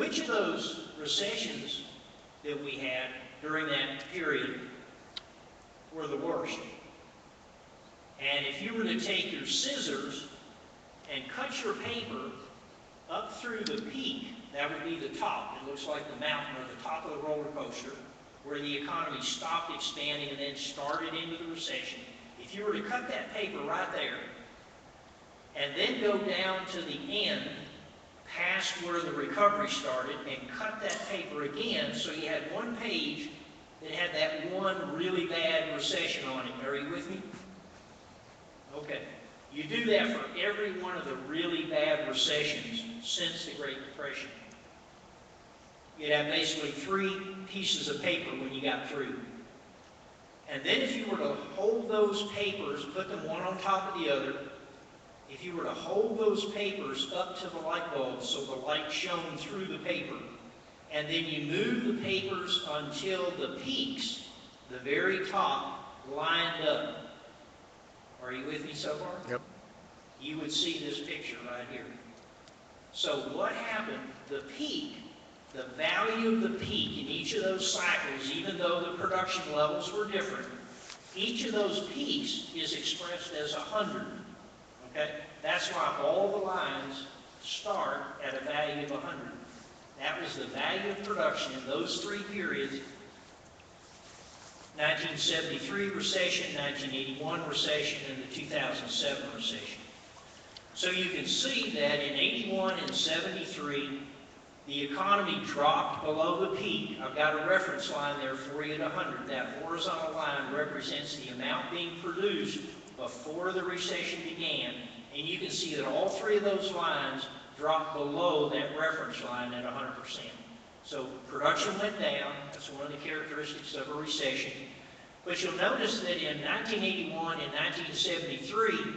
which of those recessions that we had during that period were the worst? And if you were to take your scissors and cut your paper up through the peak, that would be the top. It looks like the mountain or the top of the roller coaster, where the economy stopped expanding and then started into the recession. If you were to cut that paper right there, and then go down to the end, past where the recovery started, and cut that paper again, so you had one page that had that one really bad recession on it. Are you with me? Okay. You do that for every one of the really bad recessions since the Great Depression. You'd have basically 3 pieces of paper when you got through. And then if you were to hold those papers, put them one on top of the other, if you were to hold those papers up to the light bulb so the light shone through the paper, and then you move the papers until the peaks, the very top, lined up. Are you with me so far? Yep. You would see this picture right here. So what happened, the peak, the value of the peak in each of those cycles, even though the production levels were different, each of those peaks is expressed as 100. Okay? That's why all the lines start at a value of 100. That was the value of production in those 3 periods: 1973 recession, 1981 recession, and the 2007 recession. So you can see that in 81 and 73, the economy dropped below the peak. I've got a reference line there for you at 100. That horizontal line represents the amount being produced before the recession began. And you can see that all 3 of those lines dropped below that reference line at 100%. So production went down. That's one of the characteristics of a recession. But you'll notice that in 1981 and 1973,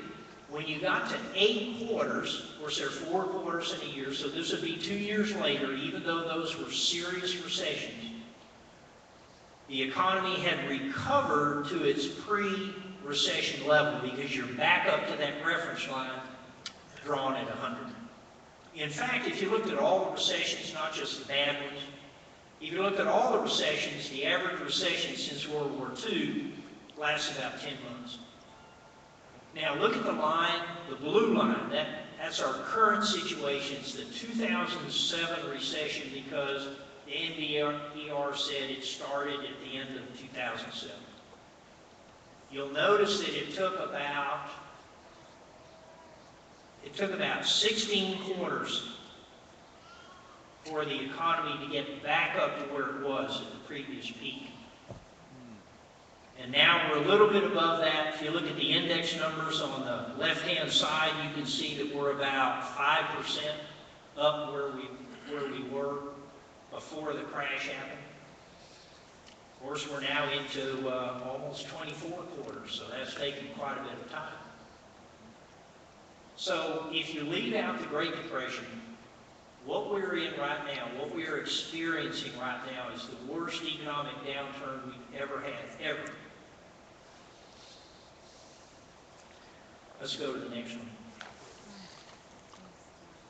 when you got to 8 quarters, of course there are 4 quarters in a year, so this would be 2 years later, even though those were serious recessions, the economy had recovered to its pre-recession level because you're back up to that reference line drawn at 100. In fact, if you looked at all the recessions, not just the bad ones, if you looked at all the recessions, the average recession since World War II lasts about 10 months. Now look at the line, the blue line, that's our current situation. It's the 2007 recession because the NBER said it started at the end of 2007. You'll notice that it took about 16 quarters for the economy to get back up to where it was at the previous peak. And now we're a little bit above that. If you look at the index numbers on the left-hand side, you can see that we're about 5% up where we were before the crash happened. Of course, we're now into almost 24 quarters, so that's taken quite a bit of time. So if you leave out the Great Depression, what we're in right now, what we are experiencing right now is the worst economic downturn we've ever had, ever. Let's go to the next one.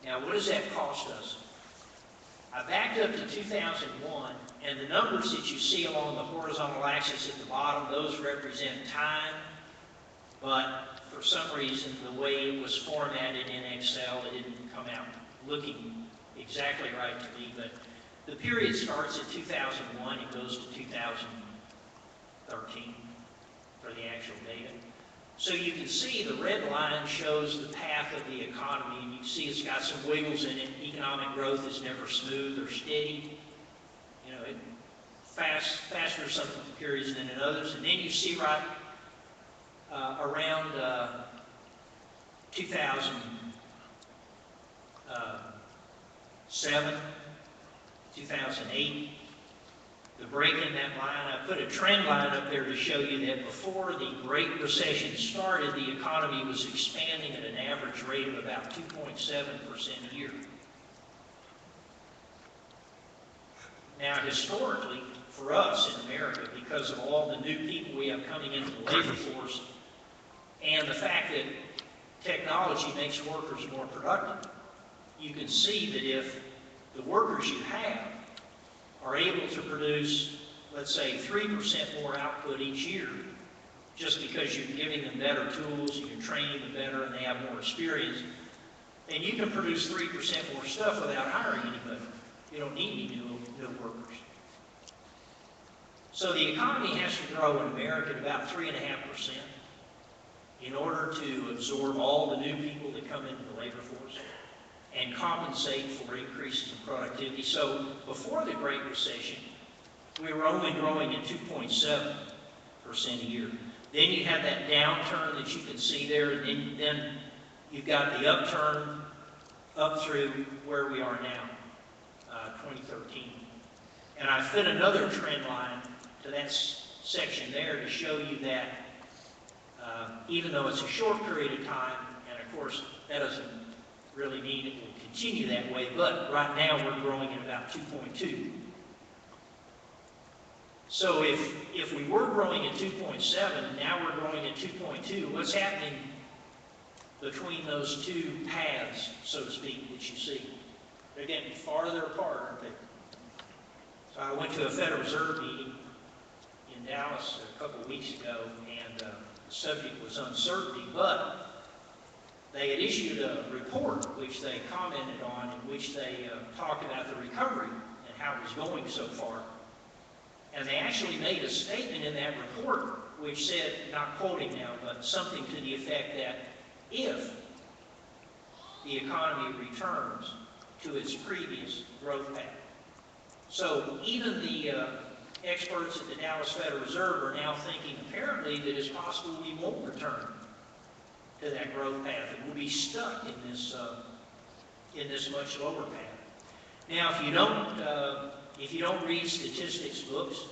Now, what does that cost us? I backed up to 2001, and the numbers that you see along the horizontal axis at the bottom, those represent time, but for some reason, the way it was formatted in Excel, it didn't come out looking exactly right to me, but the period starts at 2001 and goes to 2013 for the actual data. So you can see the red line shows the path of the economy, and you can see it's got some wiggles in it. Economic growth is never smooth or steady. You know, faster some periods than in others. And then you see right around 2007, 2008, the break in that line. I put a trend line up there to show you that before the Great Recession started, the economy was expanding at an average rate of about 2.7% a year. Now, historically, for us in America, because of all the new people we have coming into the labor force, and the fact that technology makes workers more productive, you can see that if the workers you have are able to produce, let's say, 3% more output each year, just because you're giving them better tools, you're training them better, and they have more experience, then you can produce 3% more stuff without hiring anybody. You don't need any new workers. So the economy has to grow in America at about 3.5% in order to absorb all the new people that come into the labor force and compensate for increases in productivity. So before the Great Recession, we were only growing at 2.7% a year. Then you have that downturn that you can see there, and then you've got the upturn up through where we are now, 2013. And I fit another trend line to that section there to show you that even though it's a short period of time, and of course that doesn't really mean it will continue that way, but right now we're growing at about 2.2. So if we were growing at 2.7, now we're growing at 2.2, what's happening between those two paths, so to speak, that you see? They're getting farther apart, aren't they? So I went to a Federal Reserve meeting in Dallas a couple of weeks ago, and the subject was uncertainty, but they had issued a report which they commented on, in which they talked about the recovery and how it was going so far. And they actually made a statement in that report which said, not quoting now, but something to the effect that if the economy returns to its previous growth path. So even the experts at the Dallas Federal Reserve are now thinking apparently that it's possible we won't return to that growth path, and we'll be stuck in this much lower path. Now, if you don't read statistics books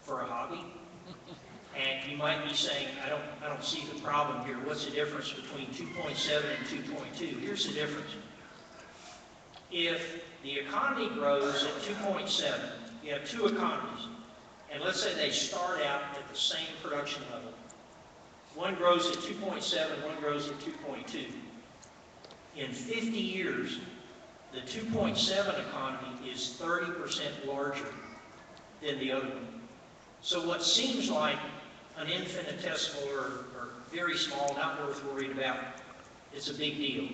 for a hobby, and you might be saying, I don't see the problem here. What's the difference between 2.7 and 2.2? Here's the difference. If the economy grows at 2.7, you have two economies, and let's say they start out at the same production level. One grows at 2.7, one grows at 2.2. In 50 years, the 2.7 economy is 30% larger than the other one. So what seems like an infinitesimal or very small, not worth worrying about, it's a big deal.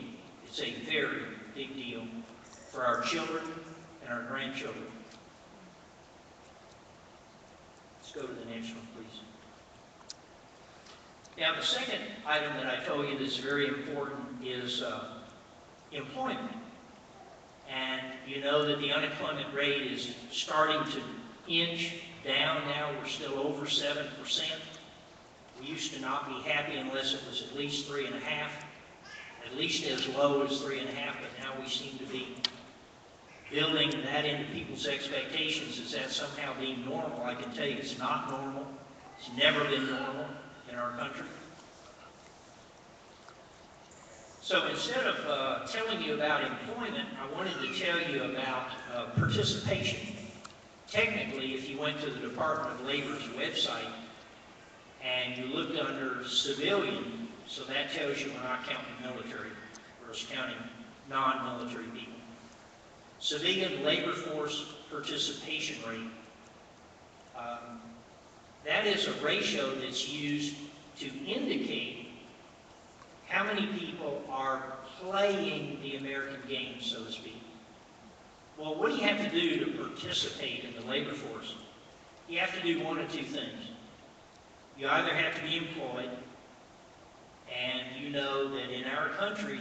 It's a very big deal for our children and our grandchildren. Let's go to the next one, please. Now, the second item that I told you that's very important is employment. And you know that the unemployment rate is starting to inch down now. We're still over 7%. We used to not be happy unless it was at least 3.5, at least as low as 3.5, but now we seem to be building that into people's expectations as that somehow being normal. I can tell you it's not normal. It's never been normal in our country. So instead of telling you about employment, I wanted to tell you about participation. Technically, if you went to the Department of Labor's website and you looked under civilian, so that tells you we're not counting military, we're just counting non-military people. Civilian labor force participation rate. That is a ratio that's used to indicate how many people are playing the American game, so to speak. Well, what do you have to do to participate in the labor force? You have to do one of two things. You either have to be employed, and you know that in our country,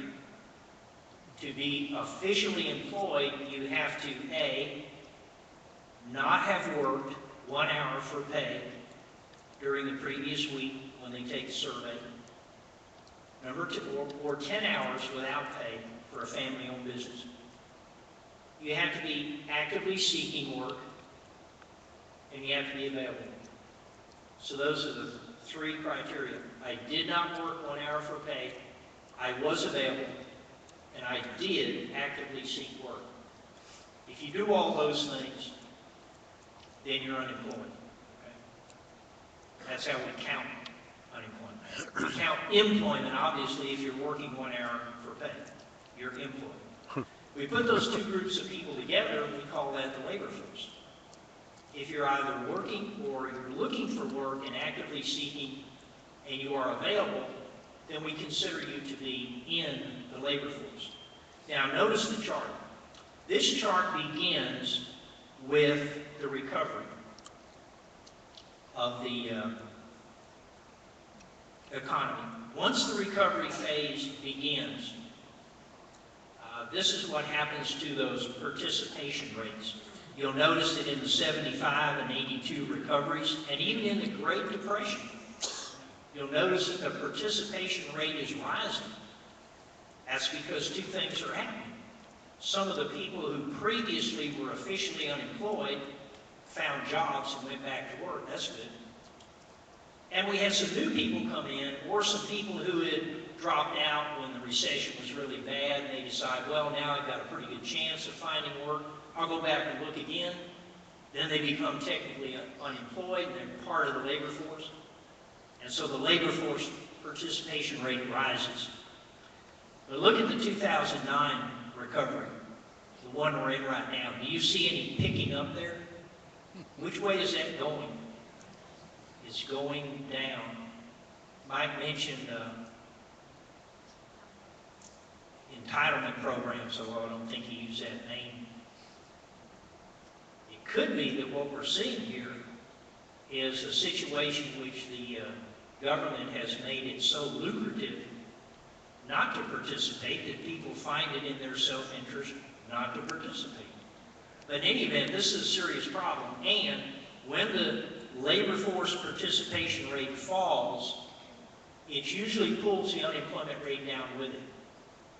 to be officially employed, you have to, A, not have worked 1 hour for pay during the previous week when they take the survey. Number two, or 10 hours without pay for a family-owned business. You have to be actively seeking work, and you have to be available. So those are the three criteria. I did not work 1 hour for pay, I was available, and I did actively seek work. If you do all those things, then you're unemployed. Okay? That's how we count unemployment. We count employment, obviously, if you're working 1 hour for pay. You're employed. We put those two groups of people together, and we call that the labor force. If you're either working or you're looking for work and actively seeking, and you are available, then we consider you to be in the labor force. Now notice the chart. This chart begins with the recovery of the economy. Once the recovery phase begins, this is what happens to those participation rates. You'll notice that in the 75 and 82 recoveries, and even in the Great Depression, you'll notice that the participation rate is rising. That's because two things are happening. Some of the people who previously were officially unemployed found jobs and went back to work. That's good. And we had some new people come in, or some people who had dropped out when the recession was really bad, and they decide, well, now I've got a pretty good chance of finding work. I'll go back and look again. Then they become technically unemployed, and they're part of the labor force. And so the labor force participation rate rises. But look at the 2009 recovery, the one we're in right now. Do you see any picking up there? Which way is that going? It's going down. Mike mentioned entitlement programs, although I don't think he used that name. It could be that what we're seeing here is a situation in which the government has made it so lucrative not to participate that people find it in their self-interest not to participate. But in any event, this is a serious problem, and when the labor force participation rate falls, it usually pulls the unemployment rate down with it.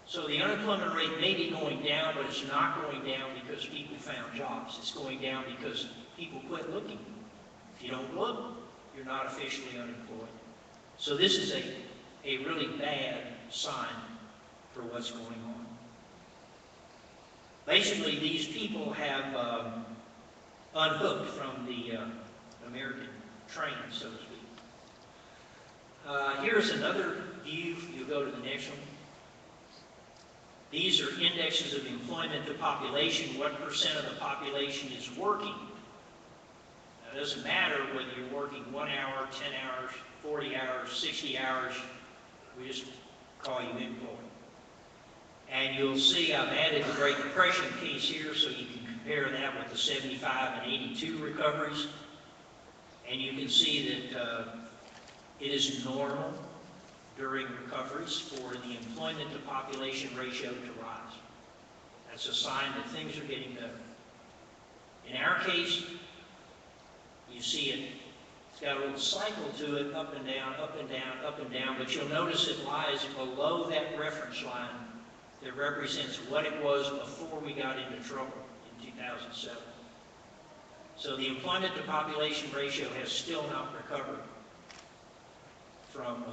So the unemployment rate may be going down, but it's not going down because people found jobs. It's going down because people quit looking. If you don't look, you're not officially unemployed. So this is a really bad sign for what's going on. Basically, these people have unhooked from the American train, so to speak. Here's another view. You go to the next one. These are indexes of employment to population. What percent of the population is working? Now, it doesn't matter whether you're working 1 hour, 10 hours, 40 hours, 60 hours. We just call you employed. And you'll see I've added the Great Depression piece here so you can compare that with the 75 and 82 recoveries. And you can see that it is normal during recoveries for the employment to population ratio to rise. That's a sign that things are getting better. In our case, you see it's got a little cycle to it, up and down, up and down, up and down, but you'll notice it lies below that reference line that represents what it was before we got into trouble in 2007. So the employment to population ratio has still not recovered from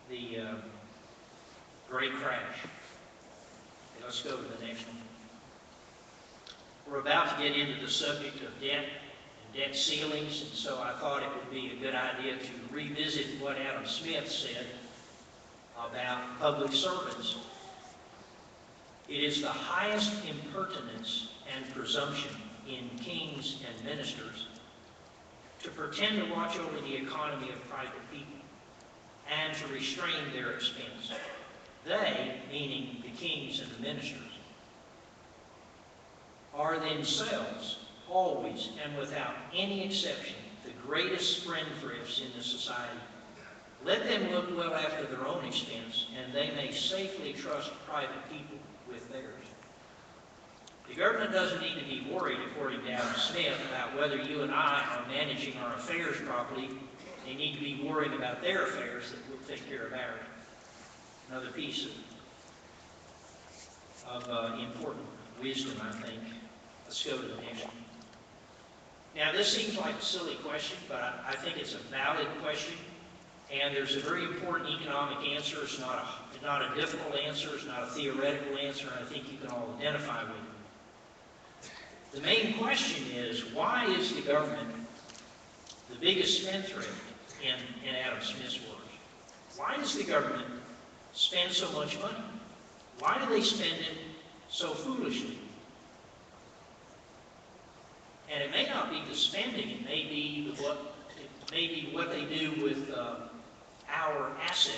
the great crash. Okay, let's go to the next one. We're about to get into the subject of debt and debt ceilings, and so I thought it would be a good idea to revisit what Adam Smith said about public servants. It is the highest impertinence and presumption in kings and ministers to pretend to watch over the economy of private people and to restrain their expense. They, meaning the kings and the ministers, are themselves always and without any exception the greatest spendthrifts in the society. Let them look well after their own expense, and they may safely trust private people with theirs. The government doesn't need to be worried, according to Adam Smith, about whether you and I are managing our affairs properly. They need to be worrying about their affairs, that we'll take care of ours. Another piece of important wisdom, I think. Let's go to the next one. Now, this seems like a silly question, but I think it's a valid question. And there's a very important economic answer. It's not a difficult answer. It's not a theoretical answer. And I think you can all identify with it. The main question is, why is the government the biggest spendthrift in Adam Smith's words? Why does the government spend so much money? Why do they spend it so foolishly? And it may not be the spending, it may be what they do with our assets.